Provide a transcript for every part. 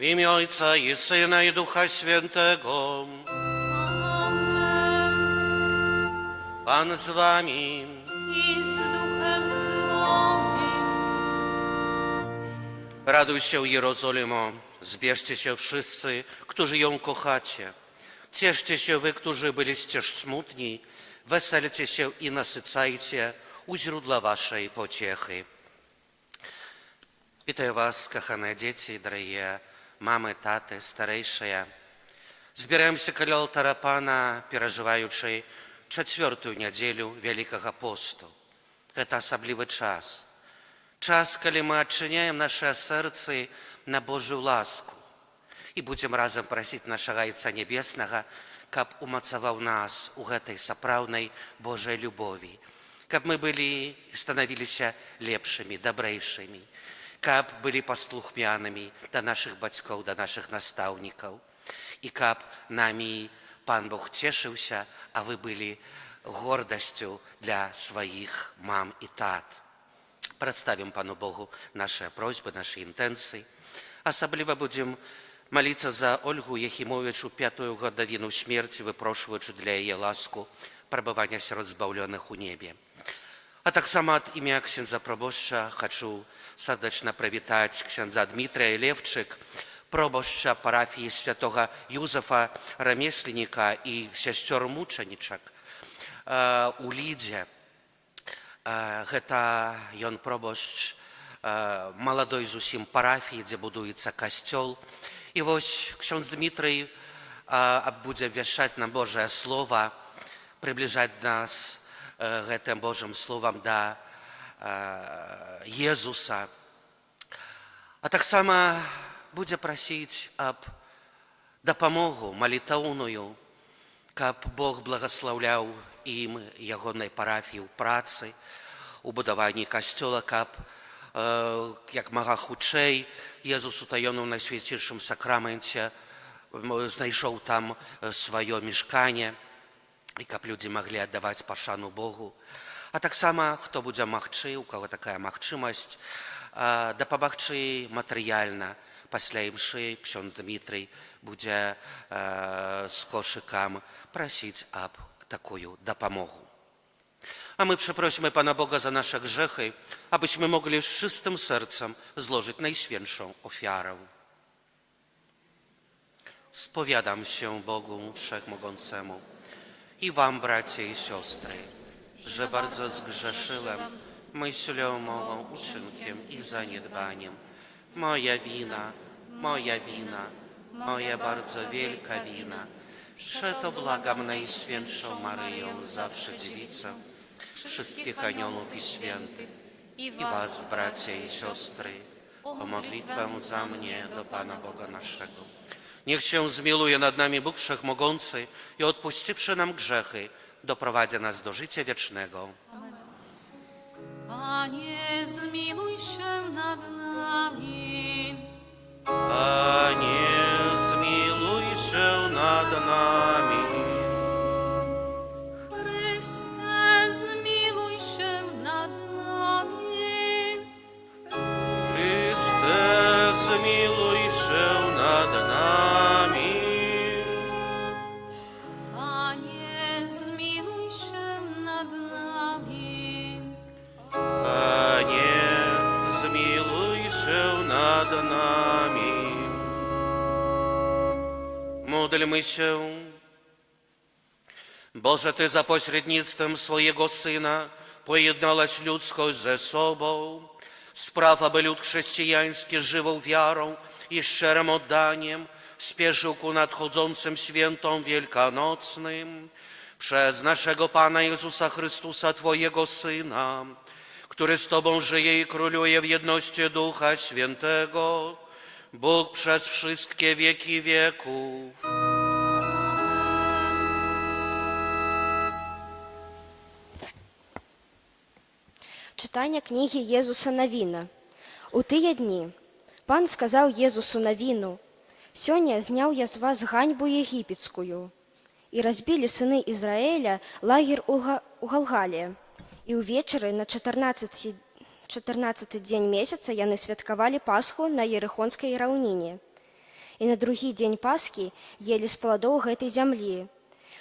W imię Ojca i Syna i Ducha Świętego. Amen. Pan z wami. I z duchem Twoim. Raduj się, Jerozolimo, zbierzcie się wszyscy, którzy ją kochacie. Cieszcie się wy, którzy byliście smutni, weselcie się i nasycajcie u źródła waszej pociechy. Вітаю вас, коханые дети, дорогие мамы, таты, старейшие. Збираемся каля алтара Пана, пераживаючы чацвёртую нядзелю Вялікага посту. Гэта асаблівы час. Час, калі мы адчыняем нашы сэрцы на Божую ласку і будзем разам прасіць нашага Айца Небеснага, каб умацаваў нас у гэтай сапраўднай Божай любові, каб мы былі і станавіліся лепшымі, дабрэйшымі, каб былі паслухмянымі да нашых бацькоў, да нашых настаўнікаў, і каб намі Пан Бог цешыўся, а вы былі гордасцю для сваіх мам і тат. Прадставім Пану Богу нашыя просьбы, нашы інтэнцыі. Асабліва будзем маліцца за Ольгу Ехімовіч у 5-ю гадавіну смерці, выпрошваючы для яе ласку прабывання сярод збаўлёных у небе. А таксама ад імя ксяндза прабошча хачу сардэчна прывітаць ксяндза Дмітрыя Левчык, пробашча парафіі святога Юзафа Рамесленніка і сясцёр мучанічак у Лідзе. Гэта ён пробашч маладой зусім парафіі, дзе будуецца касцёл. І вось ксяндз Дмітрый будзе абвяшчаць нам Божае Слова, прыбліжаць нас гэтым Божым Словам да Езуса. А таксама будзе прасіць аб дапамогу малітаўную, каб Бог благаслаўляў ім ягонай парафіі ў працы, у будаванні касцёла, каб як мага хутчэй Езус утаёны ў найсвяцейшым сакраменце знайшоў там сваё мешканне, і каб людзі маглі аддаваць пашану Богу. А таксама, хто будзе магчы, у каго такая магчымасць, дапамагчы матэрыяльна. Пасля імшы ксёндз Дмітрый будзе з кошыкам прасіць аб такую дапамогу. A my przeprosimy Pana Boga za nasze grzechy, abyśmy mogli z czystym sercem złożyć najświętszą ofiarę. Spowiadam się Bogu Wszechmogącemu i wam, bracia i siostry, że bardzo zgrzeszyłem myślą, mową, uczynkiem i zaniedbaniem. Moja wina, moja bardzo wielka wina. Przeto błagam Najświętszą Maryję, zawsze Dziewicę, wszystkich aniołów i świętych, i was, bracia i siostry, o modlitwę za mnie do Pana Boga naszego. Niech się zmiłuje nad nami Bóg Wszechmogący i odpuściwszy nam grzechy, doprowadzi nas do życia wiecznego. Panie, zmiłuj się nad nami. Panie, zmiłuj się nad nami. Chryste, zmiłuj się nad nami. Chryste, zmiłuj się nad nami. Panie, zmiłuj się nad nami. Panie, zmiłuj się nad nami. Módlmy się. Boże, Ty za pośrednictwem swojego Syna pojednałaś ludzkość ze sobą. Spraw, aby lud chrześcijański żywą wiarą i szczerym oddaniem spieszył ku nadchodzącym świętom wielkanocnym. Przez naszego Pana Jezusa Chrystusa, Twojego Syna, który z Tobą żyje i króluje w jedności Ducha Świętego, Bóg przez wszystkie wieki wieków. Читання книги Єзуса Навіна. У тыя дні Пан сказаў Єзусу Навіну: «Сёння зняў я з вас ганьбу егіпецкую». І разбілі сыны Ізраіля лагер у Галгале. І ўвечары на 14 дзень месяца яны святкавалі Пасху на Ерыхонскай раўніне. і на другі дзень Пасхі елі з пладоў гэтай зямлі,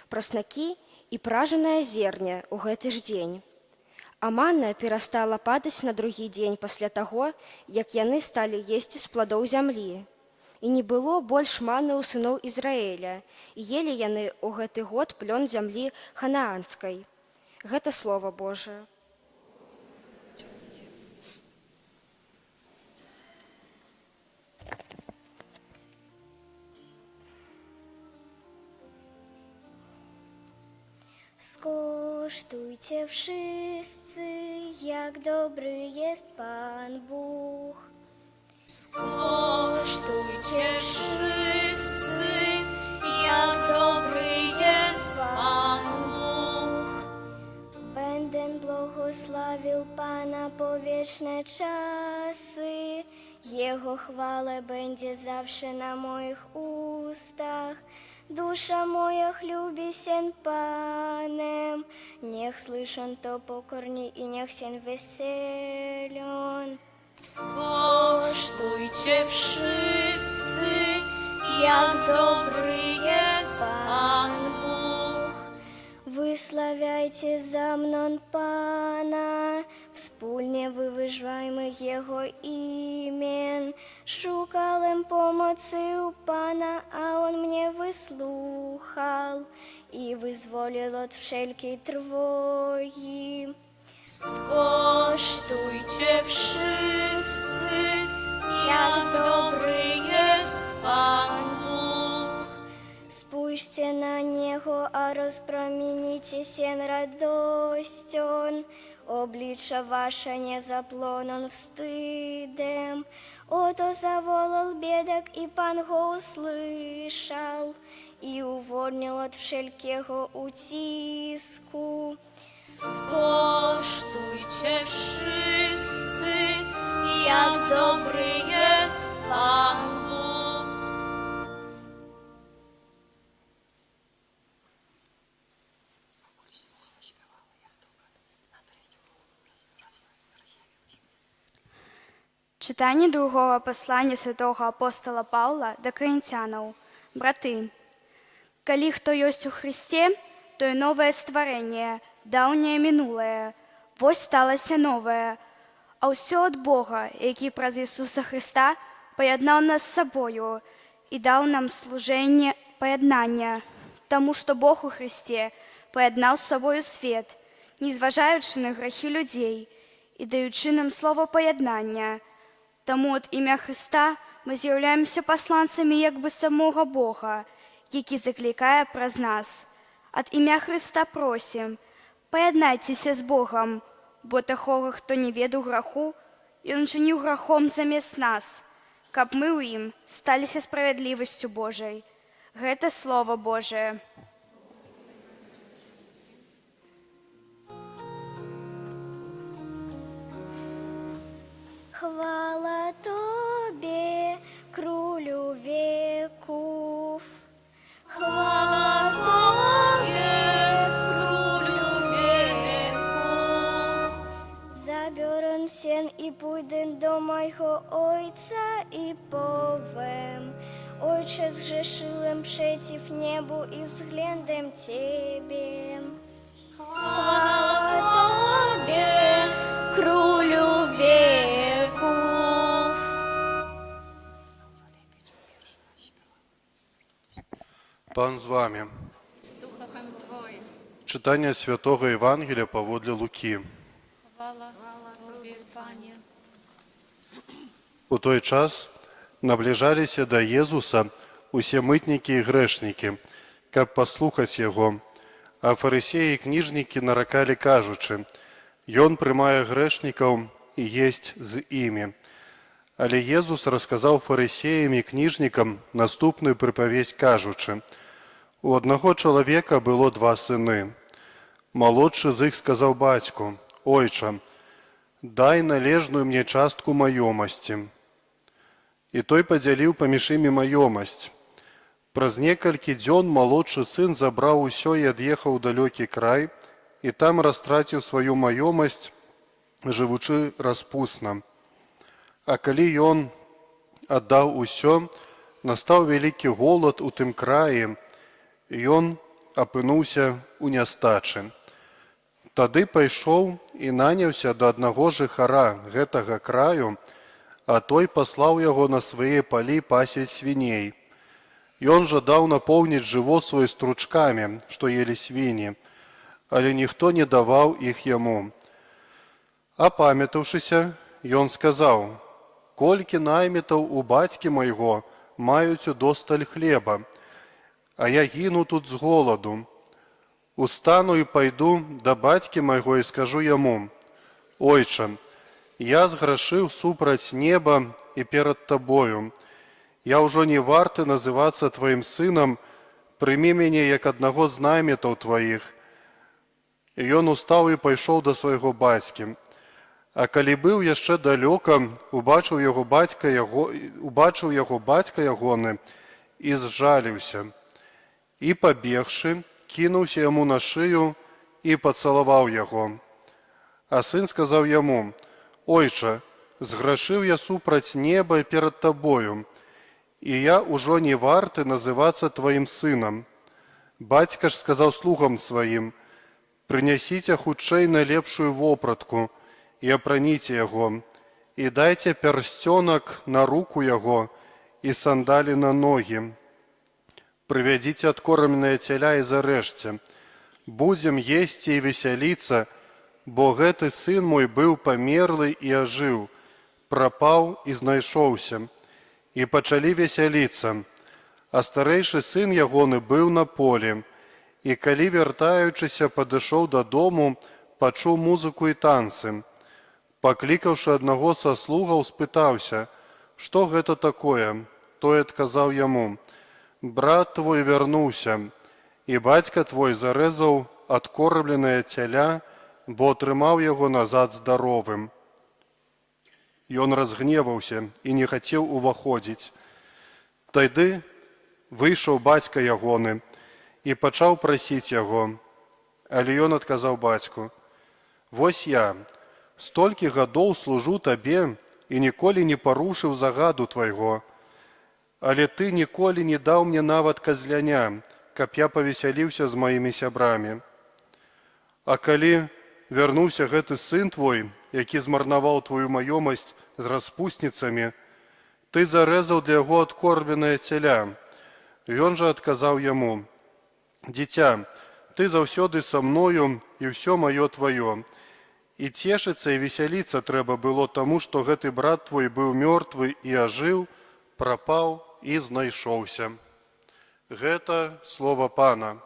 праснакі і пражанае зерне ў гэты ж дзень. А манна перастала падаць на другі дзень пасля таго, як яны сталі есці з пладоў зямлі. І не было больш маны ў сыноў Ізраіля, і елі яны ў гэты год плён зямлі ханаанскай. Гэта Слова Божае. Skosztujcie wszyscy, jak dobry jest Pan Bóg. Skosztujcie wszyscy, jak dobry jest Pan Bóg. Będę błogosławił Pana po wieczne czasy. Jego chwała będzie zawsze na moich ustach. Dusza moja chlubi się Panem. Niech słyszą to pokorni i niech się weselią. Skosztujcie wszyscy, jak dobry jest Pan Bóg. Wysławiajcie za mną Pana, wspólnie wywyższajmy Jego imię. Szukałem pomocy u Pana, a On mnie wysłuchał i wyzwolił od wszelkiej trwogi. Skosztujcie wszyscy, jak dobry jest Pan Bóg. Spójrzcie na Niego, a rozpromienicie się radością. Oblicza wasze nie zapłoną wstydem. Oto zawołał biedak i Pan go usłyszał i uwolnił od wszelkiego ucisku. Skosztujcie wszyscy, jak dobry jest Pan Bóg. Читання другого послання святого апостола Павла до Коринтянаў. Браты, калі хто ёсць у Христе, то і новае стварэнне, даўняе мінулае, вось сталася новае. А ўсё ад Бога, які праз Ісуса Христа паяднаў нас з сабою і даў нам служэнне паяднання, таму што Бог у Христе паяднаў з сабою свет, не зважаючы на грахі людзей і даючы нам слова паяднання. Таму ад імя Христа мы з'яўляемся пасланцамі як бы самога Бога, які заклікае праз нас. Ад імя Христа просім, паяднайцеся з Богам, бо такога, хто не ведаў граху, Ён чыніў грахом замест нас, каб мы ў ім сталіся справядлівасцю Божай. Гэта Слова Божае. Chwała Tobie, Królu wieków. Chwała Tobie, Królu wieków. Zabiorę się i pójdę do mojego Ojca i powiem: Ojcze, zgrzeszyłem przeciw niebu i względem Ciebie. Chwała Tobie, Królu wieków. Пан з вами. z duchem Twoim. Читання Святого Євангелія паводле Луки. Chwała Tobie, Panie. У той час наближаліся да Єзуса усе мытнікі і грэшнікі, каб паслухаць яго, а фарысеі і кніжнікі наракалі, кажучы: «Ён прымае грэшнікаў і есць з імі». Але Езус расказаў фарысеям і кніжнікам наступную прыпавесць, кажучы: «У аднаго чалавека было два сыны. Малодшы з іх сказаў бацьку: «Ойча, дай належную мне частку маёмасці». І той падзяліў паміж імі маёмасць. Праз некалькі дзён малодшы сын забраў усё і ад'ехаў у далёкі край, і там растраціў сваю маёмасць, жывучы распусна. А калі ён аддаў усё, настаў вялікі голад у тым краі, і ён апынуўся ў нястачы. Тады пайшоў і наняўся да аднаго жыхара гэтага краю, а той паслаў яго на свае палі пасвіць свіней. Ён жадаў напоўніць жывот свой стручкамі, што елі свіні, але ніхто не даваў іх яму. Апамятаўшыся, ён сказаў: «Колькі наймітаў у бацькі майго маюць удосталь хлеба, а я гіну тут з голаду. Устану і пайду да бацькі майго і скажу яму: Ойча, я зграшыў супраць неба і перад табою. Я ўжо не варты называцца тваім сынам, прымі мяне як аднаго з наймітаў тваіх». І ён устаў і пайшоў да свайго бацькі. А калі быў яшчэ далёка, убачыў яго бацька ягоны і зжаліўся. І, пабегшы, кінуўся яму на шыю і пацалаваў яго. А сын сказаў яму: «Ойча, зграшыў я супраць неба перад табою, і я ўжо не варты называцца тваім сынам». Бацька ж сказаў слугам сваім: «Прынясіце хутчэй найлепшую вопратку і апраніце яго, і дайце пярсцёнак на руку яго і сандалі на ногі. Прывядзіце адкормленае цяля і зарэжце. Будзем есці і весяліцца, бо гэты сын мой быў памерлы і ажыў, прапаў і знайшоўся». І пачалі весяліцца. А старэйшы сын ягоны быў на полі, і калі, вяртаючыся, падышоў дадому, пачуў музыку і танцы. Паклікаўшы аднаго са слугаў, спытаўся: «Што гэта такое?» Той адказаў яму: «Брат твой вярнуўся, і бацька твой зарэзаў адкормленае цяля, бо атрымаў яго назад здаровым». Ён разгневаўся і не хацеў уваходзіць. Тады выйшаў бацька ягоны і пачаў прасіць яго. Але ён адказаў бацьку: «Вось я столькі гадоў служу табе і ніколі не парушыў загаду твайго. Але ты ніколі не даў мне нават казляня, каб я павесяліўся з маімі сябрамі. А калі вярнуўся гэты сын твой, які змарнаваў твою маёмасць з распусніцамі, ты зарэзаў для яго адкормленае цяля». Ён жа адказаў яму: «Дзіця, ты заўсёды са мною, і ўсё маё тваё. І цешыцца і весяліцца трэба было таму, што гэты брат твой быў мёртвы і ажыў, прапаў і знайшоўся». Гэта слова Пана.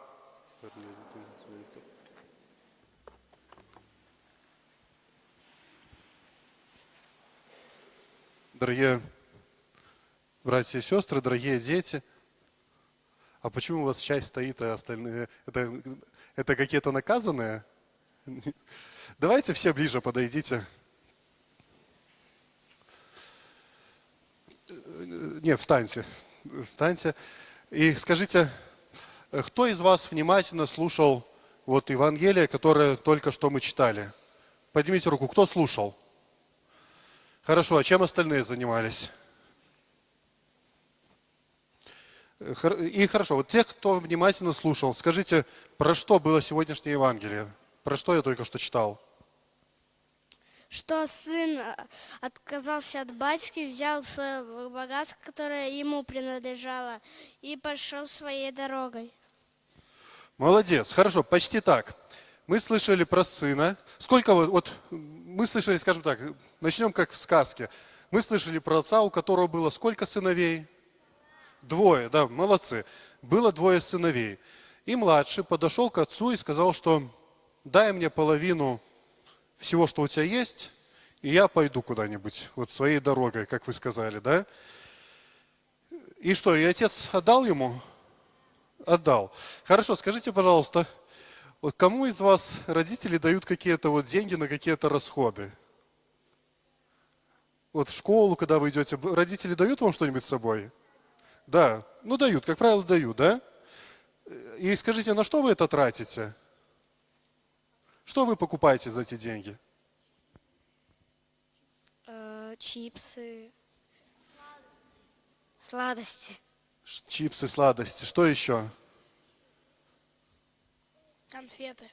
Дорогие братья и сестры, дорогие дети, а почему у вас часть стоит, а остальные... Это какие-то наказанные? Давайте все ближе подойдите. Не, встаньте. Встаньте. И скажите, кто из вас внимательно слушал вот Евангелие, которое только что мы читали? Поднимите руку. Кто слушал? Хорошо. А чем остальные занимались? И хорошо. Вот те, кто внимательно слушал, скажите, про что было сегодняшнее Евангелие? Про что я только что читал? Что сын отказался от батьки, взял свое богатство, которое ему принадлежало, и пошел своей дорогой. Молодец, хорошо, почти так. Мы слышали про сына. Сколько вот мы слышали, скажем так, начнем как в сказке. Мы слышали про отца, у которого было сколько сыновей? 2, да, молодцы. Было 2 сыновей. И младший подошел к отцу и сказал, что дай мне половину всего, что у тебя есть, и я пойду куда-нибудь, вот своей дорогой, как вы сказали, да? И что, и отец отдал ему? Отдал. Хорошо, скажите, пожалуйста, вот кому из вас родители дают какие-то вот деньги на какие-то расходы? Вот в школу, когда вы идете, родители дают вам что-нибудь с собой? Да, ну дают, как правило, дают, да? И скажите, на что вы это тратите? Что вы покупаете за эти деньги? Чипсы. Сладости. Чипсы, сладости. Что еще? Конфеты.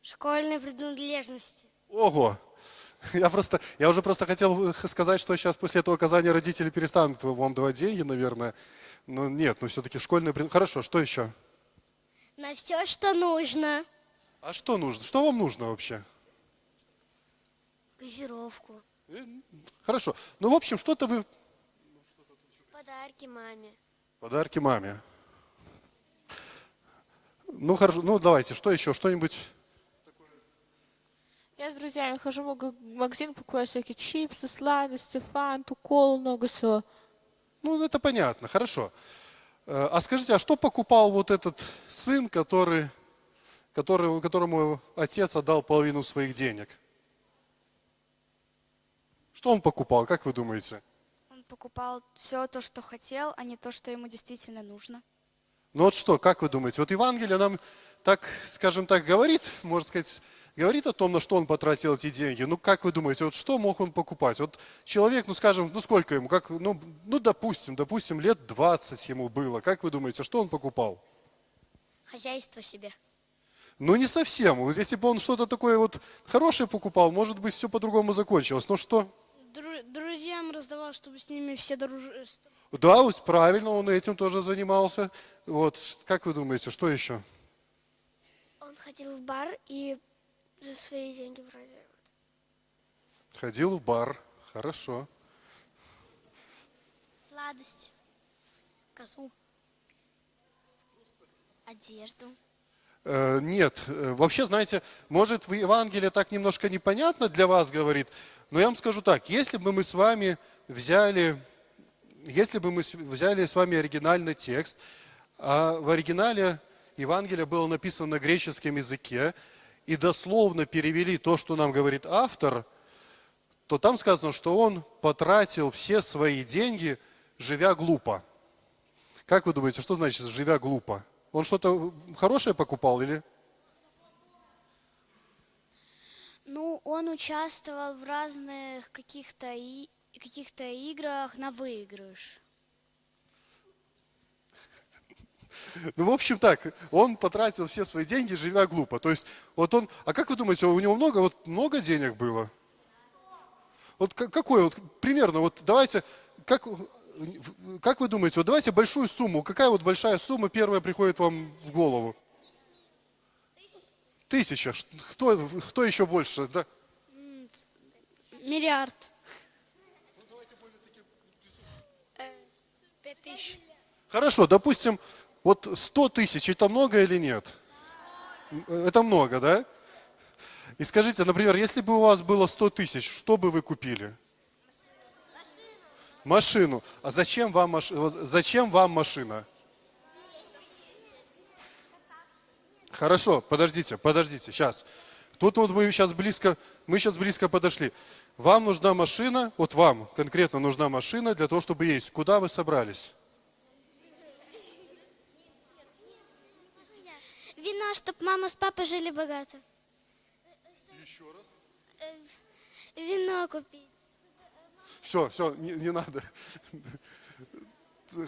Школьные принадлежности. Ого! Я уже просто хотел сказать, что сейчас после этого указания родители перестанут вам давать деньги, наверное. Но нет, но все-таки школьные... Хорошо, что еще? На все, что нужно. А что нужно? Что вам нужно вообще? Газировку. Хорошо. Ну, в общем, что-то вы... Подарки маме. Подарки маме. Ну, хорошо. Ну, давайте, что еще? Что-нибудь... Я с друзьями хожу в магазин, покупаю всякие чипсы, сладости, фанту, колу, много всего. Ну, это понятно, хорошо. А скажите, а что покупал вот этот сын, которому отец отдал половину своих денег? Что он покупал, как вы думаете? Он покупал все то, что хотел, а не то, что ему действительно нужно. Ну вот что, как вы думаете? Вот Евангелие нам так, скажем так, говорит, можно сказать, говорит о том, на что он потратил эти деньги. Ну, как вы думаете, вот что мог он покупать? Вот человек, ну, скажем, ну, сколько ему? Допустим, лет 20 ему было. Как вы думаете, что он покупал? Хозяйство себе. Ну, не совсем. Вот если бы он что-то такое вот хорошее покупал, может быть, все по-другому закончилось. Ну, что? Друзьям раздавал, чтобы с ними все дружили. Да, вот правильно, он этим тоже занимался. Вот, как вы думаете, что еще? Он ходил в бар и за свои деньги вроде. Ходил в бар. Хорошо. Сладости. Косу. Одежду. Нет, вообще, знаете, может, в Евангелии так немножко непонятно для вас говорит, но я вам скажу так, если бы мы с вами взяли с вами оригинальный текст, а в оригинале Евангелие было написано на греческом языке, и дословно перевели то, что нам говорит автор, то там сказано, что он потратил все свои деньги, живя глупо. Как вы думаете, что значит «живя глупо»? Он что-то хорошее покупал или? Ну, он участвовал в разных каких-то играх на выигрыш. Ну, в общем так, он потратил все свои деньги, живя глупо. То есть, вот он, а как вы думаете, у него много денег было? Вот какой, вот примерно, вот давайте, как вы думаете, вот давайте большую сумму, какая вот большая сумма первая приходит вам в голову? 1000. Кто еще больше? Да? Миллиард. 5000. Хорошо, допустим, вот 100 тысяч, это много или нет? Это много, да? И скажите, например, если бы у вас было 100 тысяч, что бы вы купили? Машину. А зачем вам машина? Хорошо, подождите, сейчас. Тут вот мы сейчас близко подошли. Вам нужна машина, вот вам конкретно нужна машина для того, чтобы ездить. Куда вы собрались? Вино, чтобы мама с папой жили богато. Еще раз. Вино купить. Все, не надо.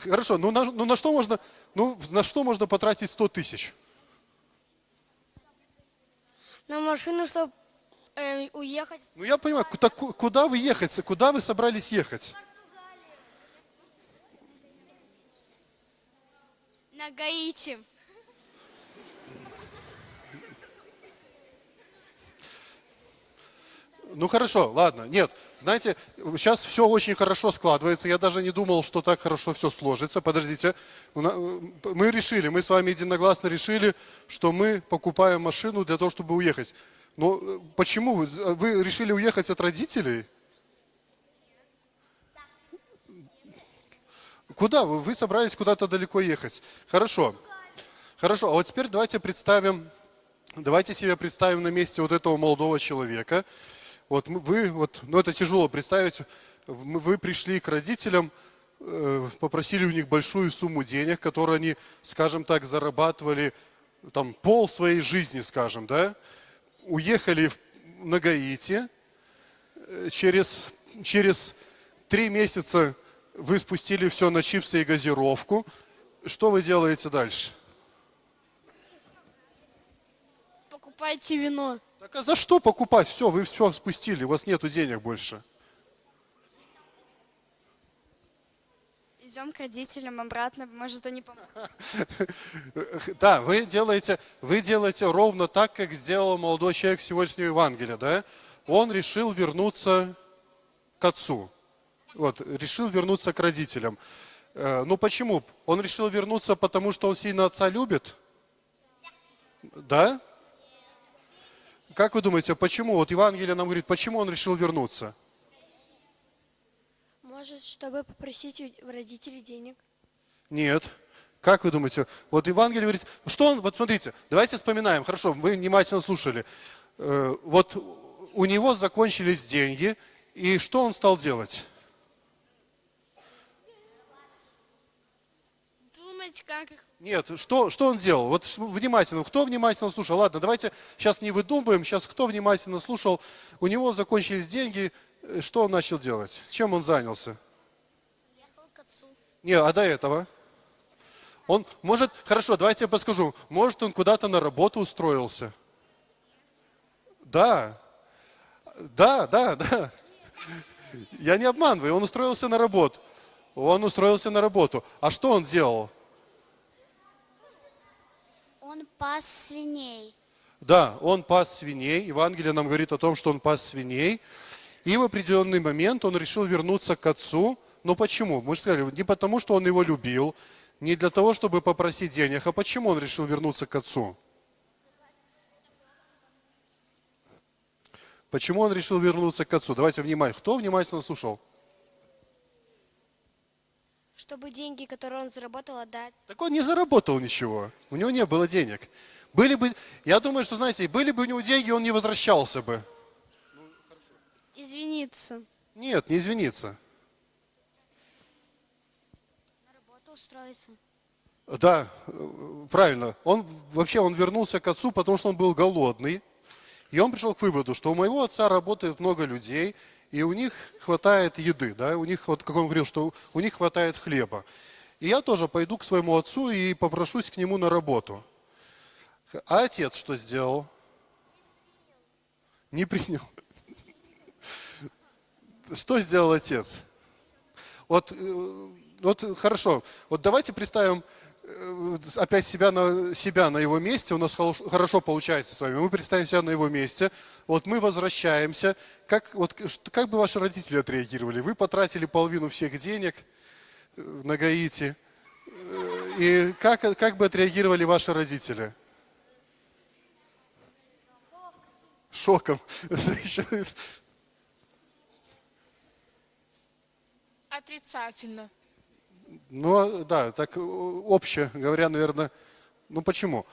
Хорошо, на что можно потратить 100 тысяч? На машину, чтобы уехать. Ну я понимаю, куда вы ехать, куда вы собрались ехать? На Гаити. Ну хорошо, ладно, нет, знаете, сейчас все очень хорошо складывается, я даже не думал, что так хорошо все сложится. Подождите, мы с вами единогласно решили, что мы покупаем машину для того, чтобы уехать. Но почему? Вы решили уехать от родителей? Куда? Вы собрались куда-то далеко ехать. Хорошо, а вот теперь давайте себе представим на месте вот этого молодого человека. Это тяжело представить, вы пришли к родителям, попросили у них большую сумму денег, которую они, скажем так, зарабатывали там пол своей жизни, скажем, да, уехали на Гаити, через 3 месяца вы спустили все на чипсы и газировку. Что вы делаете дальше? Покупайте вино. Так а за что покупать? Все, вы все спустили, у вас нету денег больше. Идем к родителям обратно, может, они помогут. Да, вы делаете ровно так, как сделал молодой человек сегодняшнего Евангелия, да? Он решил вернуться к отцу. Вот, решил вернуться к родителям. Ну почему? Он решил вернуться, потому что он сильно отца любит? Да? Как вы думаете, почему? Вот Евангелие нам говорит, почему он решил вернуться? Может, чтобы попросить у родителей денег? Нет. Как вы думаете? Вот Евангелие говорит, что он, вот смотрите, давайте вспоминаем, хорошо, вы внимательно слушали. Вот у него закончились деньги, и что он стал делать? Думать, как их... Нет, что он делал? Вот внимательно, кто внимательно слушал? Ладно, давайте сейчас не выдумываем, сейчас кто внимательно слушал, у него закончились деньги, что он начал делать? Чем он занялся? Ехал к отцу. Не, а до этого? Он, может, хорошо, давайте я подскажу, может он куда-то на работу устроился? Да. Я не обманываю, он устроился на работу. А что он делал? Он пас свиней. Да, он пас свиней. Евангелие нам говорит о том, что он пас свиней. И в определенный момент он решил вернуться к отцу. Но почему? Мы же сказали, не потому, что он его любил, не для того, чтобы попросить денег. А почему он решил вернуться к отцу? Почему он решил вернуться к отцу? Давайте внимательно. Кто внимательно слушал? Чтобы деньги, которые он заработал, отдать. Так он не заработал ничего. У него не было денег. Я думаю, что, знаете, были бы у него деньги, он не возвращался бы. Извиниться. Нет, не извиниться. На работу устроиться. Да, правильно. Он вернулся к отцу, потому что он был голодный. И он пришел к выводу, что у моего отца работает много людей, и у них хватает еды, да, у них, вот как он говорил, что у них хватает хлеба. И я тоже пойду к своему отцу и попрошусь к нему на работу. А отец что сделал? Не принял. Что сделал отец? Вот хорошо, вот давайте представим опять себя на его месте, у нас хорошо получается с вами, мы представим себя на его месте, вот мы возвращаемся, как бы ваши родители отреагировали? Вы потратили половину всех денег на Гаити, и как бы отреагировали ваши родители? Шоком. Отрицательно. Ну, да, так общее говоря, наверное, ну почему?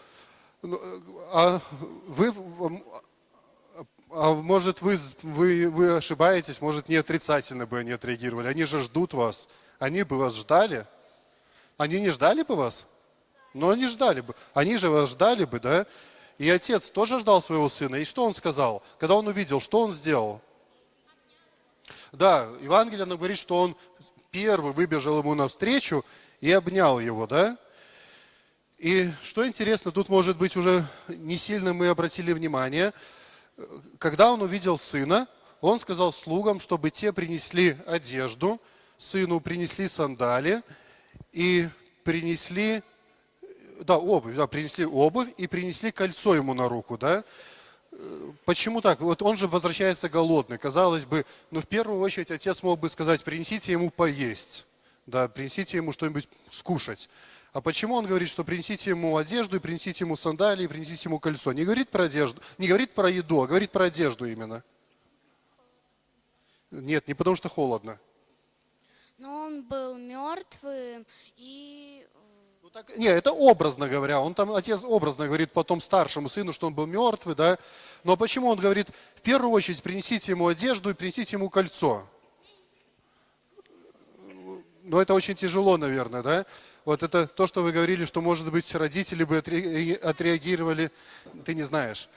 Может, вы ошибаетесь, может, не отрицательно бы они отреагировали. Они же ждут вас. Они бы вас ждали. Они не ждали бы вас? Но они ждали бы. Они же вас ждали бы, да? И отец тоже ждал своего сына. И что он сказал? Когда он увидел, что он сделал? Да, Евангелие нам говорит, что он первый выбежал ему навстречу и обнял его, да? И что интересно, тут, может быть, уже не сильно мы обратили внимание. Когда он увидел сына, он сказал слугам, чтобы те принесли одежду, сыну принесли сандали и принесли, принесли обувь и принесли кольцо ему на руку, да? Почему так? Вот он же возвращается голодный. Казалось бы, в первую очередь отец мог бы сказать, принесите ему поесть, да, принесите ему что-нибудь скушать. А почему он говорит, что принесите ему одежду, и принесите ему сандалии, и принесите ему кольцо? Не говорит про одежду, не говорит про еду, а говорит про одежду именно. Нет, не потому что холодно. Но он был мертвым и... Не, это образно говоря. Отец образно говорит потом старшему сыну, что он был мертвый, да. Но почему он говорит, в первую очередь принесите ему одежду и принесите ему кольцо? Но это очень тяжело, наверное, да. Вот это то, что вы говорили, что, может быть, родители бы отреагировали, ты не знаешь,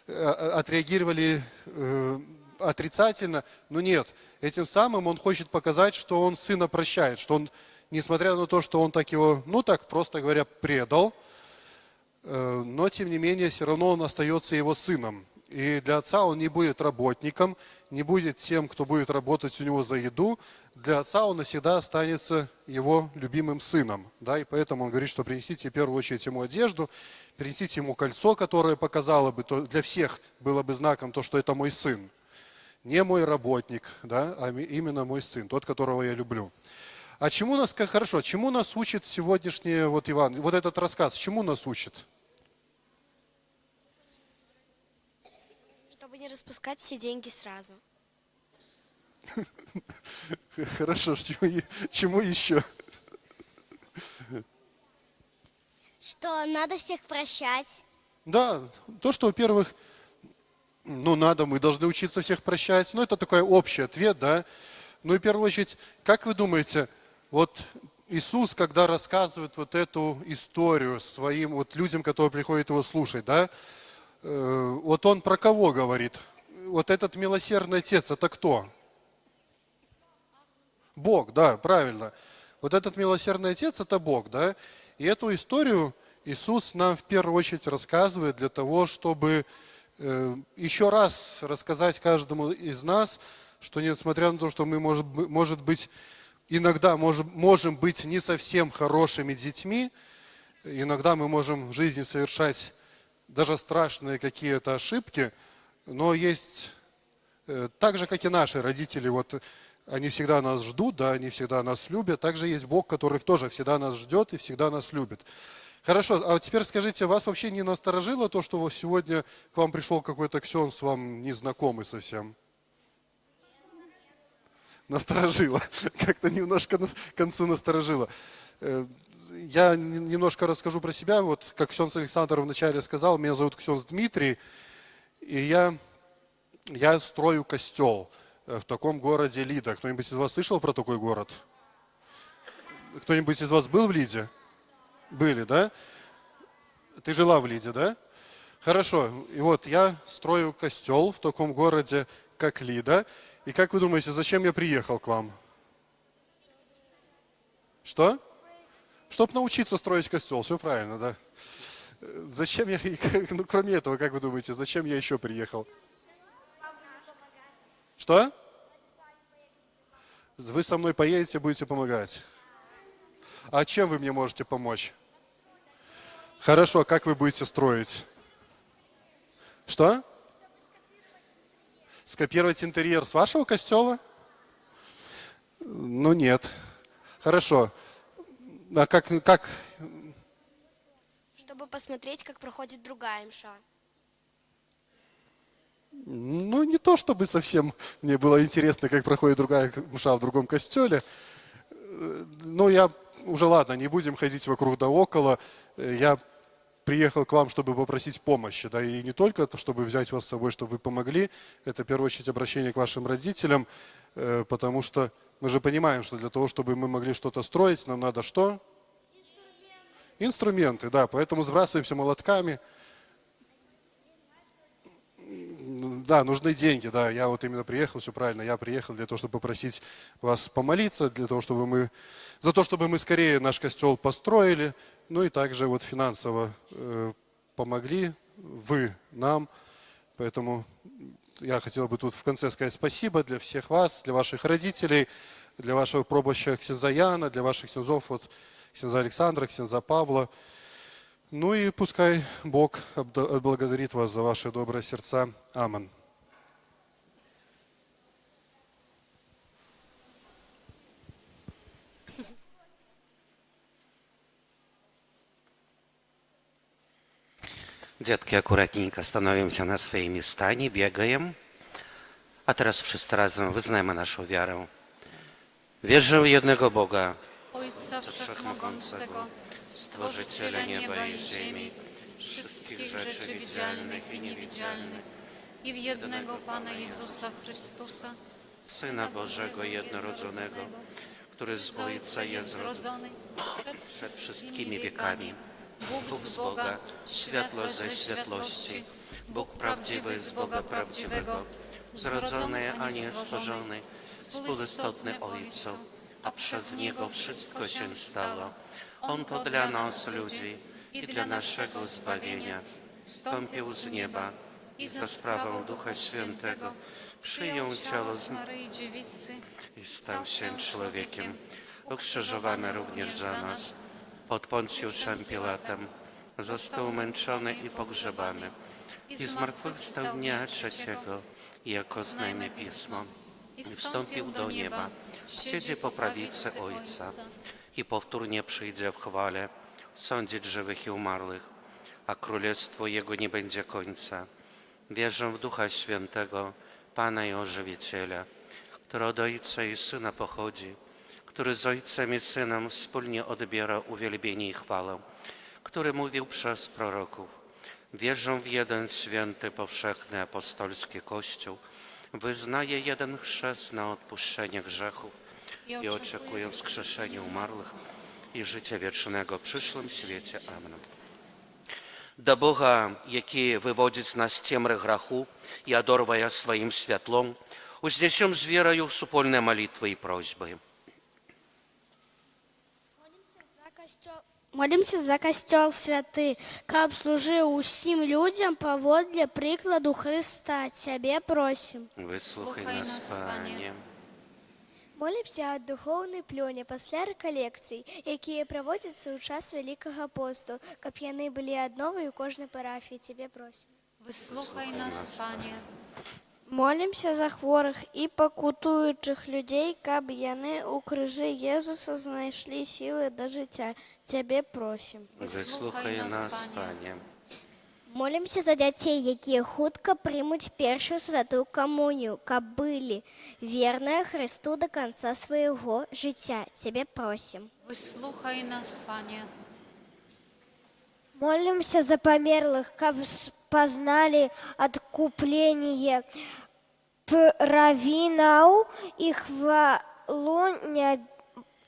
отреагировали отрицательно, но нет. Этим самым он хочет показать, что он сына прощает, что он, несмотря на то, что он так его, ну так, просто говоря, предал, но тем не менее все равно он остается его сыном. И для отца он не будет работником, не будет тем, кто будет работать у него за еду. Для отца он навсегда останется его любимым сыном. Да? И поэтому он говорит, что принесите в первую очередь ему одежду, принесите ему кольцо, которое показало бы, то для всех было бы знаком то, что это мой сын. Не мой работник, да, а именно мой сын, тот, которого я люблю. А чему нас, хорошо, чему нас учит сегодняшний вот Иван, вот этот рассказ, чему нас учит? Чтобы не распускать все деньги сразу. Хорошо, чему еще? Что надо всех прощать. Да, то, что, во-первых, ну, надо, мы должны учиться всех прощать. Ну, это такой общий ответ, да. Ну, и в первую очередь, как вы думаете, вот Иисус, когда рассказывает вот эту историю своим вот людям, которые приходят его слушать, да, вот он про кого говорит? Вот этот милосердный Отец, это кто? Бог, да, правильно. Вот этот милосердный Отец, это Бог, да. И эту историю Иисус нам в первую очередь рассказывает для того, чтобы еще раз рассказать каждому из нас, что несмотря на то, что мы, может быть, иногда можем быть не совсем хорошими детьми, иногда мы можем в жизни совершать даже страшные какие-то ошибки, но есть, так же, как и наши родители, вот они всегда нас ждут, да, они всегда нас любят, также есть Бог, который тоже всегда нас ждет и всегда нас любит. Хорошо, а вот теперь скажите, вас вообще не насторожило то, что сегодня к вам пришел какой-то ксенз, вам незнакомый совсем? Насторожило, как-то немножко к концу насторожило. Я немножко расскажу про себя. Вот как ксенз Александр вначале сказал, меня зовут ксенз Дмитрий, и я строю костел в таком городе Лида. Кто-нибудь из вас слышал про такой город? Кто-нибудь из вас был в Лиде? Были, да? Ты жила в Лиде, да? Хорошо. И вот я строю костел в таком городе, как Лида. И как вы думаете, зачем я приехал к вам? Что? Чтобы научиться строить костел. Все правильно, да? Зачем я, ну кроме этого, как вы думаете, зачем я еще приехал? Что? Вы со мной поедете, будете помогать. А чем вы мне можете помочь? Хорошо, как вы будете строить? Что? Скопировать интерьер с вашего костела? Ну нет. Хорошо. А как? Чтобы посмотреть, как проходит другая мша. Ну, не то, чтобы совсем мне было интересно, как проходит другая мша в другом костеле. Ну, я уже, ладно, не будем ходить вокруг да около. Я приехал к вам, чтобы попросить помощи, да, и не только, чтобы взять вас с собой, чтобы вы помогли. Это, в первую очередь, обращение к вашим родителям, потому что мы же понимаем, что для того, чтобы мы могли что-то строить, нам надо что? Инструменты, да, поэтому сбрасываемся молотками. Да, нужны деньги, да, я вот именно приехал, все правильно, я приехал для того, чтобы попросить вас помолиться, для того, чтобы мы скорее наш костел построили, ну и также вот финансово помогли вы нам, поэтому я хотел бы тут в конце сказать спасибо для всех вас, для ваших родителей, для вашего пробующего ксенза Яна, для ваших ксензов, вот ксенза Александра, ксенза Павла. Ну и пускай Бог отблагодарит вас за ваши добрые сердца. Аминь. Детки, аккуратненько становимся на свои места, не бегаем. A teraz wszyscy razem wyznajmy naszą wiarę. Wierzę w jednego Boga, Ojca Wszechmogącego, Stworzyciela nieba i ziemi, wszystkich rzeczy widzialnych i niewidzialnych, i w jednego Pana Jezusa Chrystusa, Syna Bożego jednorodzonego, który z Ojca jest zrodzony przed wszystkimi wiekami. Bóg z Boga, światło ze światłości, Bóg prawdziwy z Boga prawdziwego, zrodzony, a nie stworzony, współistotny Ojcu, a przez Niego wszystko się stało. On to dla nas, ludzi, i dla naszego zbawienia zstąpił z nieba i za sprawą Ducha Świętego przyjął ciało z Maryi Dziewicy i stał się człowiekiem, ukrzyżowany również za nas, pod Poncjuszem Piłatem, został męczony i pogrzebany i zmartwychwstał dnia trzeciego, jako znajmy Pismo, i wstąpił do nieba, siedzi po prawicy Ojca i powtórnie przyjdzie w chwale sądzić żywych i umarłych, a królestwo Jego nie będzie końca. Wierzę w Ducha Świętego, Pana i Ożywiciela, który od Ojca i Syna pochodzi, który z Ojcem i Synem wspólnie odbiera uwielbienie i chwałę, który mówił przez proroków. Wierzę w jeden święty, powszechny, apostolski Kościół, wyznaję jeden chrzest na odpuszczenie grzechów i oczekuję wskrzeszenia umarłych i życia wiecznego w przyszłym świecie. Amen. До Бога, який виводить нас з темри граху і одорває своїм світлом, узнесем з вірою супольні молитви і просьби. Молимся за костел святый, каб служил усім людям поводле прикладу Христа. Тебе просим. Вислухай нас, Пане. Молімся ад духоўнай плёне пасля рэкалекцый, якія праводзяцца ў час Вялікага посту, каб яны былі адновай у кожнай парафіі. Цябе просім. Выслухай нас, Пане. Молимся за хворых і пакутуючых людзей, каб яны ў крыжы Езуса знайшлі сілы да жыцця. Цябе просім. Вислухай нас, Пане. Молімся за дзяцей, якія хутка прымуць першую святую камунію, каб былі верныя Хрысту да канца свайго жыцця. Цябе просім. Выслухай нас, Пане. Молимся за памерлых, каб пазналі адкупленне правінаў і хвалу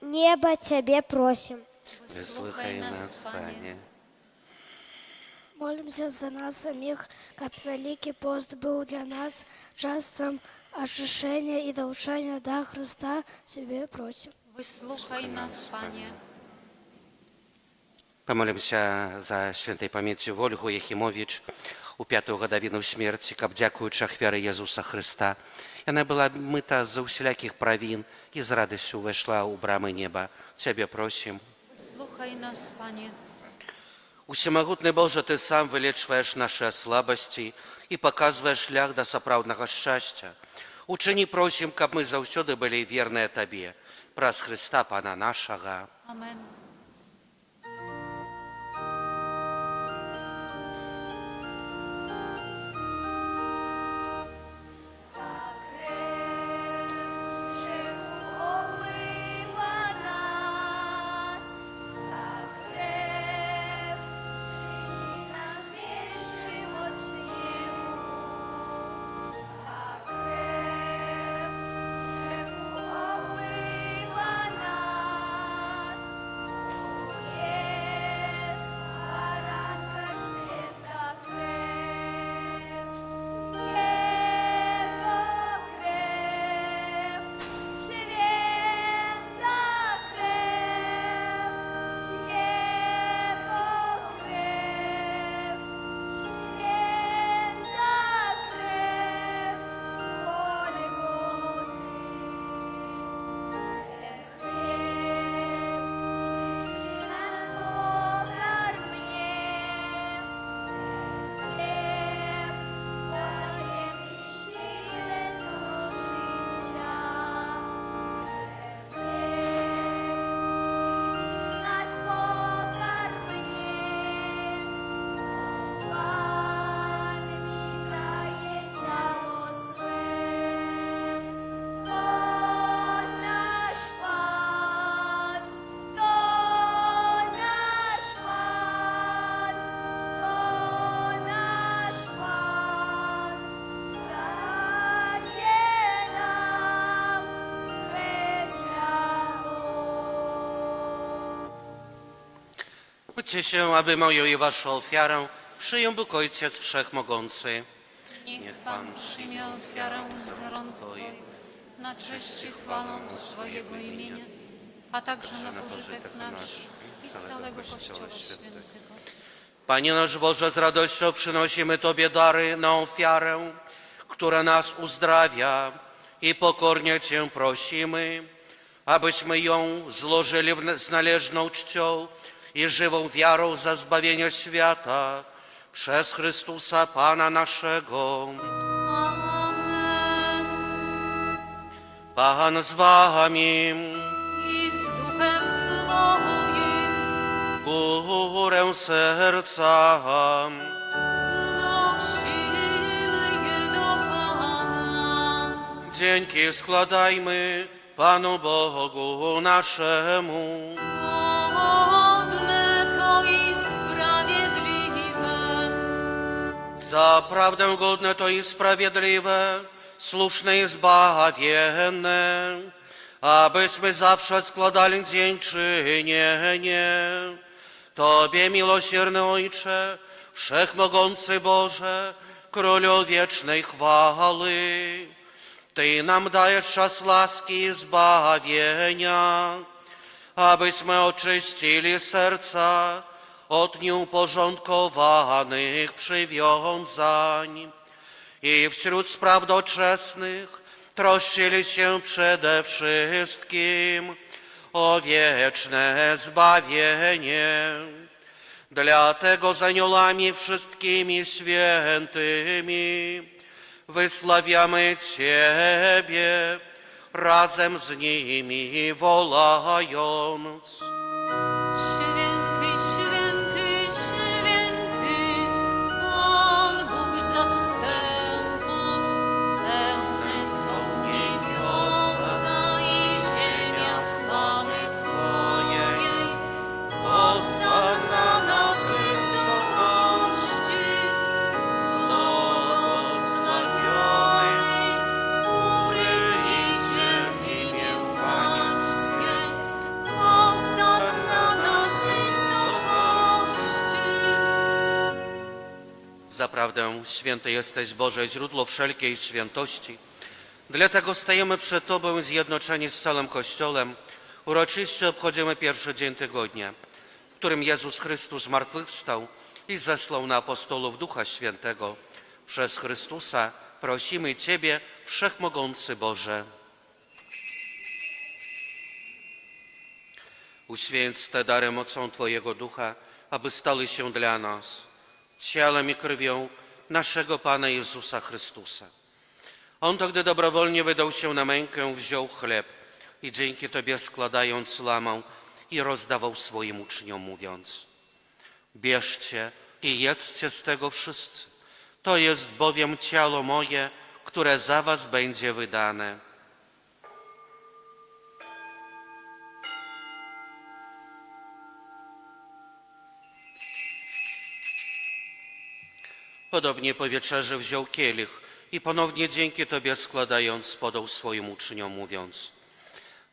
неба. Цябе просім. Вислухай нас, Пане. Молимся за нас самих, каб Вялікі пост быў для нас часам ачышчэння і далучэння да Хрыста. Цябе просім. Выслухай нас, Пане. Помолимся за świętej pamięci Ольгу Єхімович у 5-ту гадовину смерті, каб, дякуючи ахвярі Єзуса Христа, яна була мита з усіляких правін і з радістю увійшла у брами неба. Тебе просим. Выслухай нас, Пане. Усемогутний Боже, Ти сам вилічуєш наші слабості і показуєш шлях до сапраўднага щастя. Учини, просим, каб ми заўсёды былі верныя Табе. Праз Христа, Пана нашага. Amen. Módlcie się, aby moją i waszą ofiarę przyjął Bóg Ojciec Wszechmogący. Niech Pan przyjmie ofiarę z rąk Twoich na cześć i chwałę swojego imienia, a także na pożytek nasz i całego Kościoła Świętego. Panie nasz Boże, z radością przynosimy Tobie dary na ofiarę, która nas uzdrawia i pokornie Cię prosimy, abyśmy ją złożyli z należną czcią i żywą wiarą za zbawienie świata przez Chrystusa Pana naszego. Amen. Pan z Wami, I z duchem Twoim górę serca. wznosimy je do Pana. Dzięki składajmy Panu Bogu naszemu. Godne to i sprawiedliwe. Zaprawdę godne to i sprawiedliwe, słuszne i zbawienne, abyśmy zawsze składali dziękczynienie Tobie, miłosierny Ojcze, Wszechmogący Boże, Królu wiecznej chwały. Ty nam dajesz czas łaski i zbawienia, abyśmy oczyścili serca od nieuporządkowanych przywiązań i wśród spraw doczesnych troszczyli się przede wszystkim o wieczne zbawienie. Dlatego z aniołami wszystkimi świętymi wysławiamy Ciebie, razem z nimi wołając. Święty, święty, święty, Pan Bóg zastępów, pełne są niebiosa i ziemia chwały Twojej. Hosanna na wysokości, błogosławiony, który idzie w imię Pańskie. Hosanna na wysokości. Zaprawdę święty jesteś, Boże, źródło wszelkiej świętości. Dlatego stajemy przed Tobą zjednoczeni z całym Kościołem. Uroczyście obchodzimy pierwszy dzień tygodnia, w którym Jezus Chrystus zmartwychwstał i zesłał na apostołów Ducha Świętego. Przez Chrystusa prosimy Ciebie, Wszechmogący Boże. Uświęć te dary mocą Twojego Ducha, aby stały się dla nas ciałem i krwią naszego Pana Jezusa Chrystusa. On to, gdy dobrowolnie wydał się na mękę, wziął chleb i dzięki Tobie składając lamał i rozdawał swoim uczniom, mówiąc: bierzcie i jedzcie z tego wszyscy. To jest bowiem ciało moje, które za was będzie wydane. Podobnie po wieczerzy wziął kielich i ponownie dzięki Tobie składając podał swoim uczniom, mówiąc: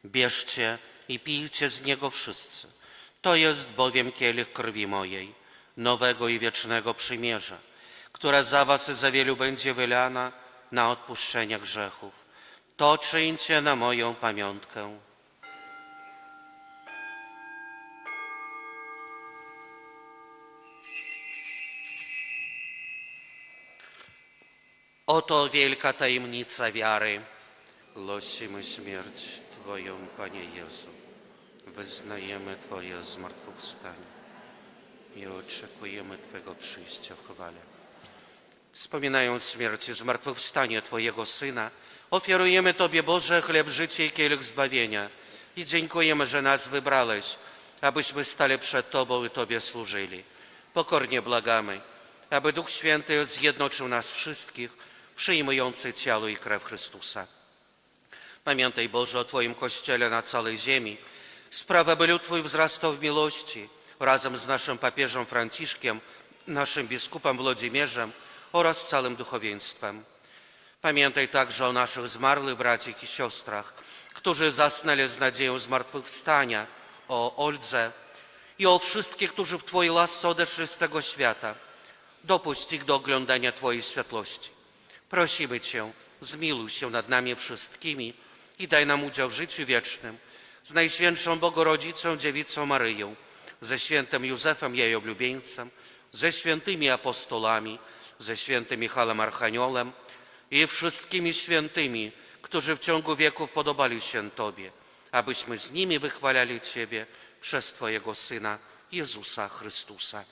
bierzcie i pijcie z niego wszyscy. To jest bowiem kielich krwi mojej, nowego i wiecznego przymierza, która za was i za wielu będzie wylana na odpuszczenie grzechów. To czyńcie na moją pamiątkę. Oto wielka tajemnica wiary. Głosimy śmierć Twoją, Panie Jezu. Wyznajemy Twoje zmartwychwstanie i oczekujemy Twego przyjścia w chwale. Wspominając śmierć i zmartwychwstanie Twojego Syna, ofiarujemy Tobie, Boże, chleb życia i kielich zbawienia i dziękujemy, że nas wybrałeś, abyśmy stali przed Tobą i Tobie służyli. Pokornie błagamy, aby Duch Święty zjednoczył nas wszystkich, przyjmujący ciało i krew Chrystusa. Pamiętaj, Boże, o Twoim Kościele na całej ziemi. Sprawa, by lud Twój wzrastał w miłości razem z naszym papieżem Franciszkiem, naszym biskupem Włodzimierzem oraz całym duchowieństwem. Pamiętaj także o naszych zmarłych braciach i siostrach, którzy zasnęli z nadzieją zmartwychwstania, o Oldze i o wszystkich, którzy w Twojej łasce odeszli z tego świata. Dopuść ich do oglądania Twojej światłości. Prosimy Cię, zmiłuj się nad nami wszystkimi i daj nam udział w życiu wiecznym z Najświętszą Bogorodzicą Dziewicą Maryją, ze świętym Józefem, jej oblubieńcem, ze świętymi apostolami, ze świętym Michałem Archaniołem i wszystkimi świętymi, którzy w ciągu wieków podobali się Tobie, abyśmy z nimi wychwalali Ciebie przez Twojego Syna, Jezusa Chrystusa.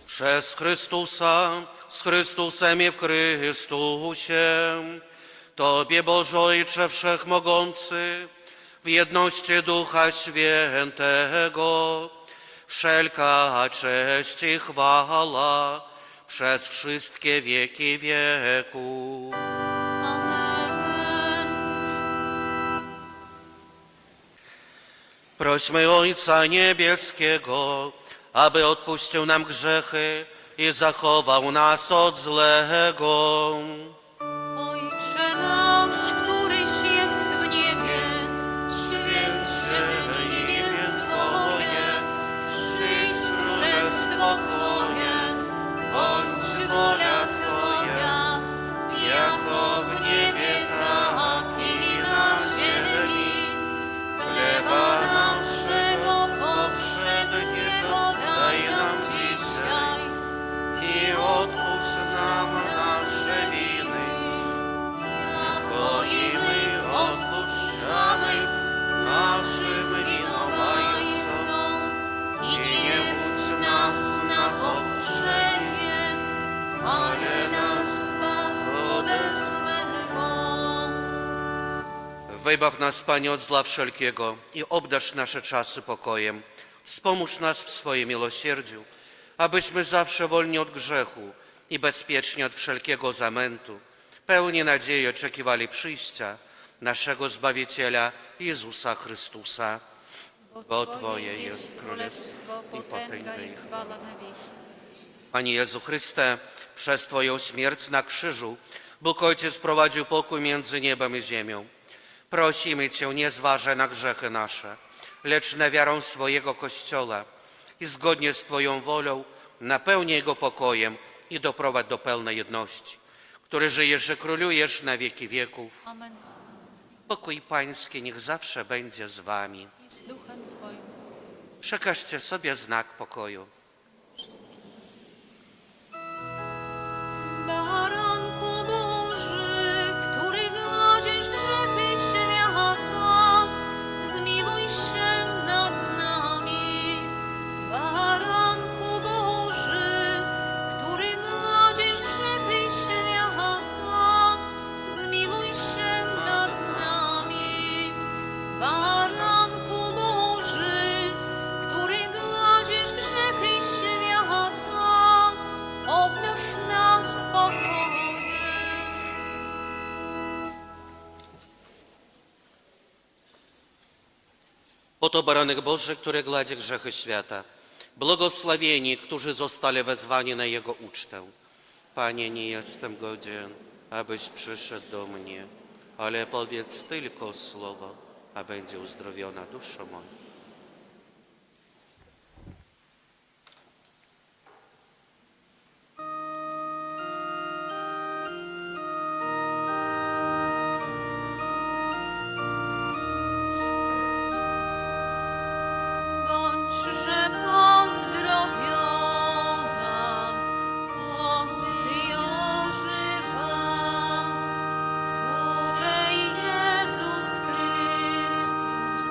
Przez Chrystusa, z Chrystusem i w Chrystusie, Tobie, Boże Ojcze Wszechmogący, w jedności Ducha Świętego, wszelka cześć i chwała przez wszystkie wieki wieków. Amen. Prośmy Ojca Niebieskiego, aby odpuścił nam grzechy i zachował nas od złego. Ojcze nasz, któryś jest w niebie, święć się imię Twoje, przyjdź królestwo Twoje, bądź wola Twoja, jako w niebie, tak i na ziemi. Chleba naszego powszedniego daj nam dzisiaj I odpuść nam nasze winy, jako i my odpuszczamy naszym winowajcom. I nie wódź nas na pokuszenie, ale nas zbaw ode złego. Wybaw nas, Panie, od zła wszelkiego i obdarz nasze czasy pokojem. Wspomóż nas w swoim miłosierdziu, abyśmy zawsze wolni od grzechu i bezpieczni od wszelkiego zamętu, pełni nadziei oczekiwali przyjścia naszego Zbawiciela Jezusa Chrystusa. Bo Twoje jest królestwo, potęga i chwała na wieki. Panie Jezu Chryste, przez Twoją śmierć na krzyżu Bóg Ojciec prowadził pokój między niebem i ziemią. Prosimy Cię, nie zważaj na grzechy nasze, lecz na wiarę swojego Kościoła i zgodnie z Twoją wolą napełnij go pokojem i doprowadź do pełnej jedności, który żyjesz i królujesz na wieki wieków. Amen. Pokój Pański niech zawsze będzie z Wami. I z duchem Twoim. Przekażcie sobie znak pokoju. Baranku Boży, który gładzisz grzechy świata, zmiłuj się nad nami. Baranku Boży, który gładzisz grzechy świata, zmiłuj się nad nami. Baranku Boży, który gładzisz grzechy świata, obdarz nas pokojem. Oto baranek Boży, który gładzi grzechy świata. Błogosławieni, którzy zostali wezwani na Jego ucztę. Panie, nie jestem godzien, abyś przyszedł do mnie, ale powiedz tylko słowo, a będzie uzdrowiona dusza moja. Bądźże pozdrowiona, posty ożywa, w której Jezus Chrystus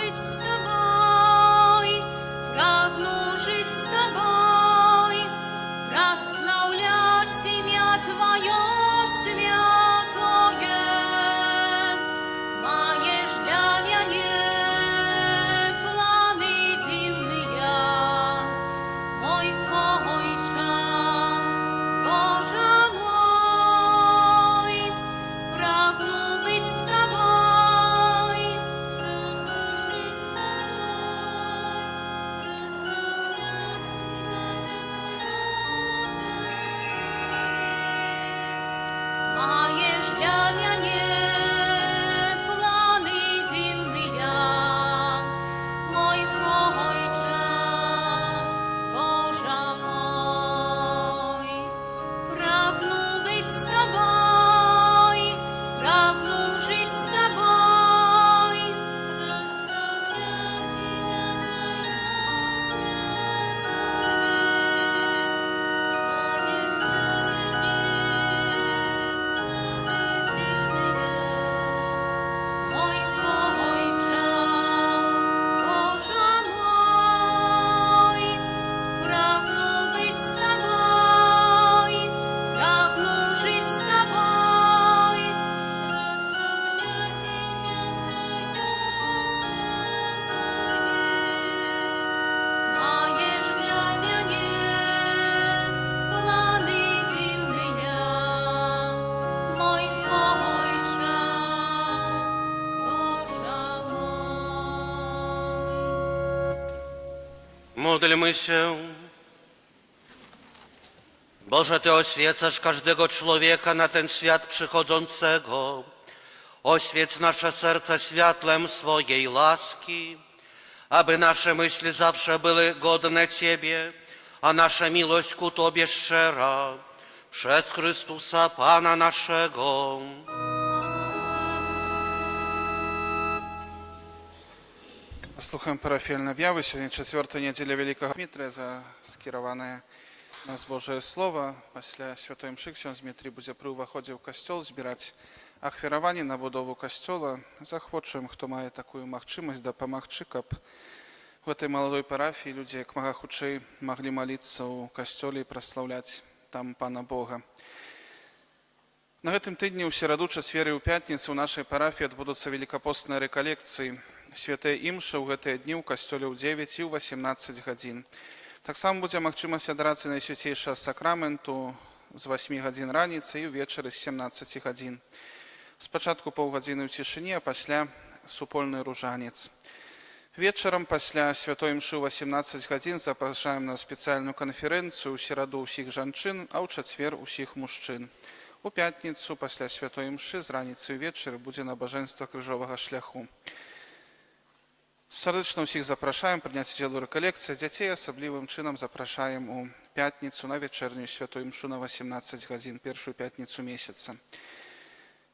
быть с тобой, прагну жить с тобой, прославлять имя Твое святое. Маешь для меня планы дивные, мой Отче, Боже мой, прагну быть с тобой, прагну жить с тобой, прославлять имя Твое. Маешь для меня планы дивные, мой Отче, Боже мой, прагну быть с тобой, прагну жить с тобой, прославлять имя Твое Módlmy się. Boże, Ty oświecasz każdego człowieka na ten świat przychodzącego. Oświeć nasze serca światlem swojej łaski, aby nasze myśli zawsze były godne Ciebie, a nasza miłość ku Tobie szczera. Przez Chrystusa Pana naszego. Слухаем парафіяльне об'яви. Сьогодні 4-та неділя Великого Дмитрія, скероване на Божее Слово. Після Святої Мши ксьондз Дмитрій буде при ўваходзе ў касцёл збіраць ахвяраванні на будову касцёла. Захвочуем, хто мае такую магчымасць, дапамагчы, каб в этой маладой парафіі людзі як мага хутчэй маглі маліцца ў касцёле і праслаўляць там Пана Бога. На гэтым тыдні ў сераду, чацвер і ў пятніцу ў нашай парафіі адбудуцца велікапостныя рэкалекцыі. Святыя імшы ў гэтыя дні ў касцёле ў 9 і ў 18 гадзін. Таксама будзе магчымасць адарацца Найсвяцейшага сакраменту з 8 гадзін раніцы і ўвечары з 17 гадзін. Спачатку паўгадзіны ў цішыні, а пасля супольны ружанец. Вечарам пасля святой імшы ў 18 гадзін запрашаем на спецыяльную канферэнцыю ў сераду ўсіх жанчын, а ў чацвер усіх мужчын. У пятніцу пасля святой імшы з раніцы і ўвечары будзе набажэнства крыжовага шляху. Сардэчна ўсіх запрашаем прыняць удзел у рэкалекцыі. Дзяцей асаблівым чынам запрашаем у пятніцу на вечернюю святую імшу на 18 гадзін, першую пятніцу месяца.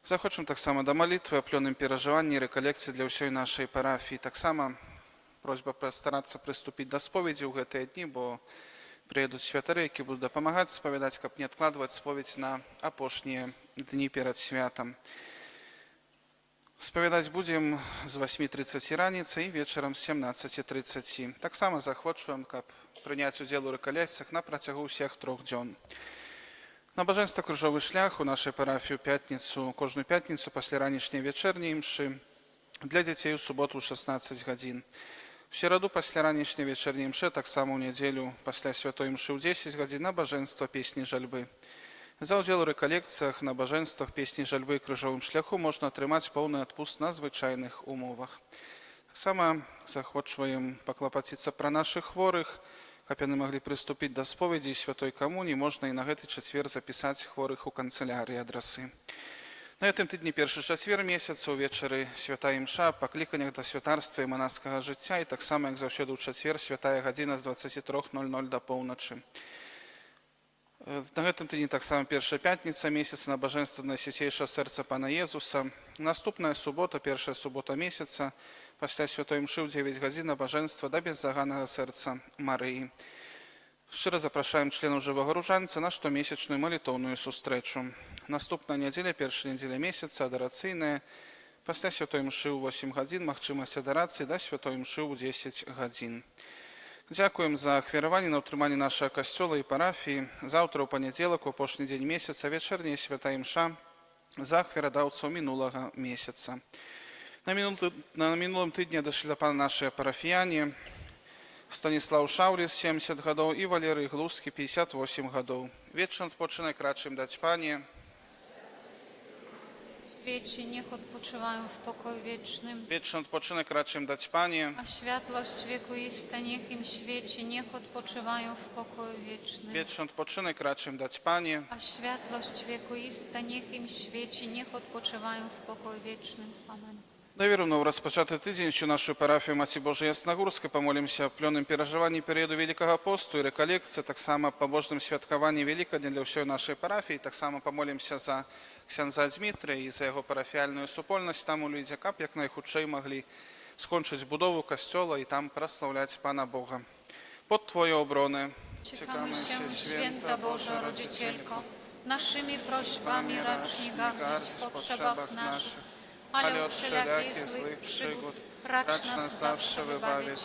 Захочам таксама да малітвы о плённым перажыванні рэкалекцыі для ўсёй нашай парафіі. Таксама просьба пастарацца прыступіць да споведзі ў гэтыя дні, бо прыедуць святары, які будуць дапамагаць спавядаць, каб не адкладваць споведзь на апошнія дні перад святам. Спавядаць будзем з 8:30 раніцы і вечарам з 17:30. Таксама захвочваем, каб прыняць удзел у рэкалекцыях на працягу ўсіх 3 дзён. Набажэнства крыжовы шлях у нашай парафіі кожную пятніцу пасля ранішняй вечерняй імшы, для дзяцей у суботу ў 16 гадзін. У сераду пасля ранішняй вечерняй імшы, таксама ў нядзелю пасля святой імшы ў 10 гадзін набажэнства песні жальбы. За ўдзел у рэкалекцыях, набажэнствах, песні жальбы і крыжовым шляху можна атрымаць поўны адпуск на звычайных умовах. Таксама захвочваем паклапаціцца пра нашых хворых, каб яны маглі прыступіць да споведзі і святой камуніі, можна і на гэты чацвер запісаць хворых у канцылярыі адрасы. На гэтым тыдні першы чацвер месяца ўвечары святая імша, пакліканнях да святарства і манаскага жыцця, і таксама, як заўсёды ў чацвер, святая гадзіна з 23:00 да поўначы. На гэтым тыдні таксама першая пятніца месяца набажэнства Найсвяцейшага сэрца Пана Езуса. Наступная субота, першая субота месяца, пасля святой імшы ў 9 гадзін набажэнства да беззаганнага сэрца Марыі. Шчыра запрашаем членаў жывога ружанца на штомесячную малітоўную сустрэчу. Наступная нядзеля, першая нядзеля месяца, адарацыйная, Пасля святой мшы ў 8 гадзін магчымасць адарацыі да святой мшы ў 10 гадзін. Дзякуем за ахвяраванне на ўтрыманне нашага касцёла і парафіі. Заўтра ў панядзелак, у апошні дзень месяца, вечарняя святая мша за ахвярадаўцаў мінулага месяца. На мінулым тыдні адышлі да пана нашыя парафіяне Станіслаў Шаўріс, 70 гадоў, і Валерый Глузкі, 58 гадоў. Вечны адпочынак рачым даць пане. Wieci niech odpoczywają w pokoju wiecznym, Вечны адпочынак рачым даць пане. a światłość wiekuista niech im świeci, niech odpoczywają w pokoju wiecznym. Вечны адпочынак рачым даць пане. A światłość wiekuista niech im świeci, niech odpoczywają w pokoju wiecznym. Amen. Даверно ў распачаты тыдзень у нашу парафію Маці Божай Яснагорскай памолімся аб плённым перажыванні перыяду Великага посту і рэкалекцыі, таксама пабожным святкаванні Велікадня для ўсёй нашай парафіі, таксама памолімся за ксяндза Дзмітрыя і за яго парафіяльную супольнасць там у людзях, каб як найхутчэй маглі скончыць будову касцёла і там праслаўляць Пана Бога. Pod Twoje obrony Ciekamy się, święta Boża Rodzicielko, naszymi prośbami racz nie gardzić w potrzebach naszych, ale od wszelakiej złych przygód racz nas zawsze wybawić.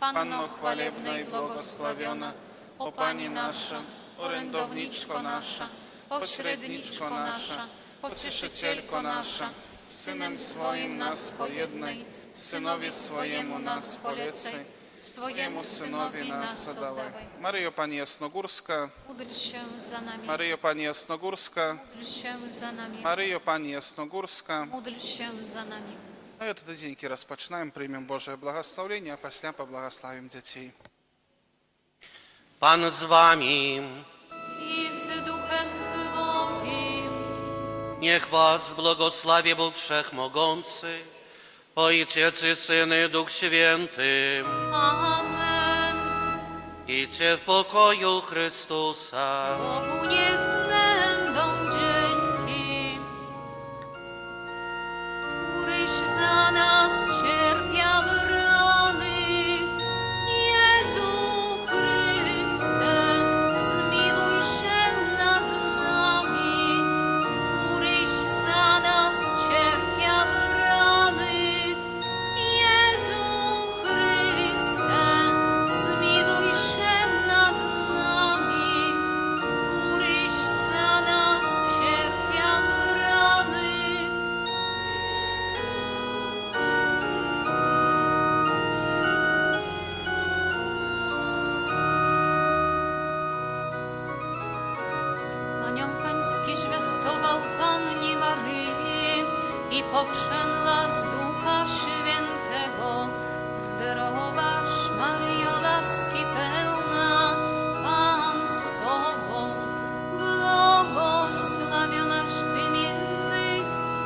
Panno chwalebna i błogosławiona, o Pani nasza, orędowniczko nasza, pośredniczko nasza, pocieszycielko nasza, Synem swoim nas pojednaj, Synowi swojemu nas polecaj, swojemu Synowi nas oddawaj. Maryjo Pani Jasnogórska, Módl się za nami, Maryjo Pani Jasnogórska, módl się za nami, Maryjo Pani Jasnogórska. módl się za nami. А этот дзенькі распачынаем, прымем Божае благословение, а пасля поблагословим дзяцей. Pan z wami. I z duchem Twoim, Niech was błogosławi Bóg Wszechmogący, Ojciec i Syn i Duch Święty. amen. Idźcie w pokoju Chrystusa. Bogu niech będą dzięki, któryś za nas cierpiał rany. Jezu Chryste, zmiłuj się nad nami, któryś za nas cierpiał rany. Jezu Chryste, zmiłuj się nad nami, któryś za nas cierpiał rany. Anioł Pański zwiastował Pannie Maryi i poczęła z Ducha Świętego. Zdrowaś Maryjo, łaski pełna, Pan z Tobą, błogosławionaś Ty między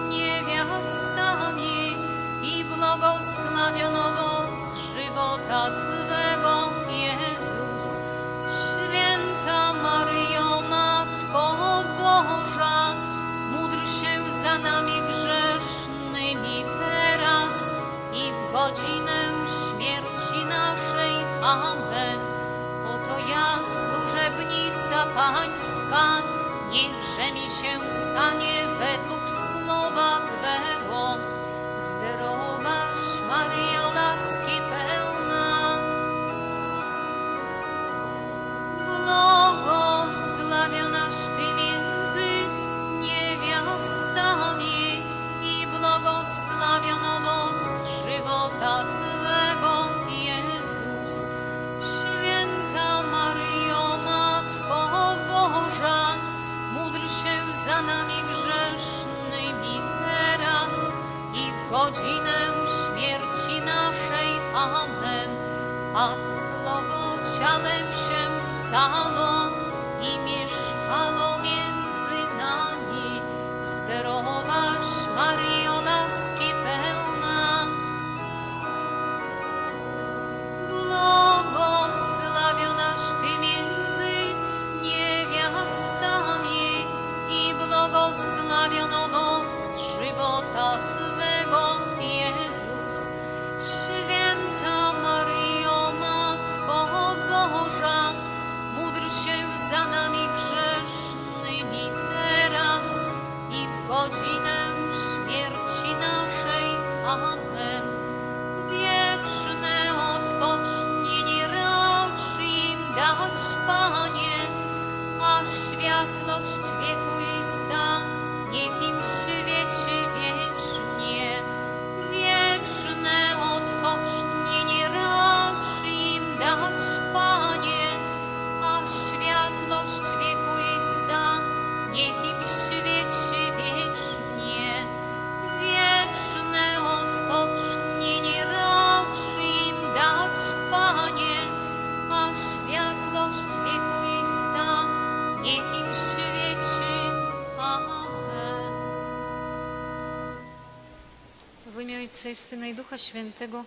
niewiastami i błogosławiony owoc żywota Twego, Jezus. Święta Maryjo, Matko Boża, módl się za nami grzesznymi teraz i w godzinę śmierci naszej. Amen. Oto ja, służebnica Pańska, niechże mi się stanie według słowa Twego. Zdrowaś Maryjo, łaski pełna, błogosławionaś Ty między niewiastami i błogosławiony owoc żywota Twego, Jezus. Święta Maryjo, Matko Boża, módl się za nami grzesznymi teraz i w godzinę śmierci naszej. Amen. A Słowo ciałem się stało i mieszkało między nami. Zdrowaś Maryjo, łaski pełna, błogosławionaś Ty między niewiastami i błogosławiony owoc żywota Twego, Jezus. Święta Maryjo, Matko Boża, módl się za nami grzesznymi teraz i w godzinę śmierci naszej. Amen. Wieczne odpocznienie racz im dać, Panie, a światłość wieku jej sta, niech im świeci wiecznie. Wieczne odpocznienie racz im dać, Panie, a światłość wieku jej sta, niech im świeci wiecznie. Wieczne odpocznienie racz im dać, Panie, a światłość wieku jej sta, niech im świeci. Amen. W imię Ojca i Syna i Ducha Świętego.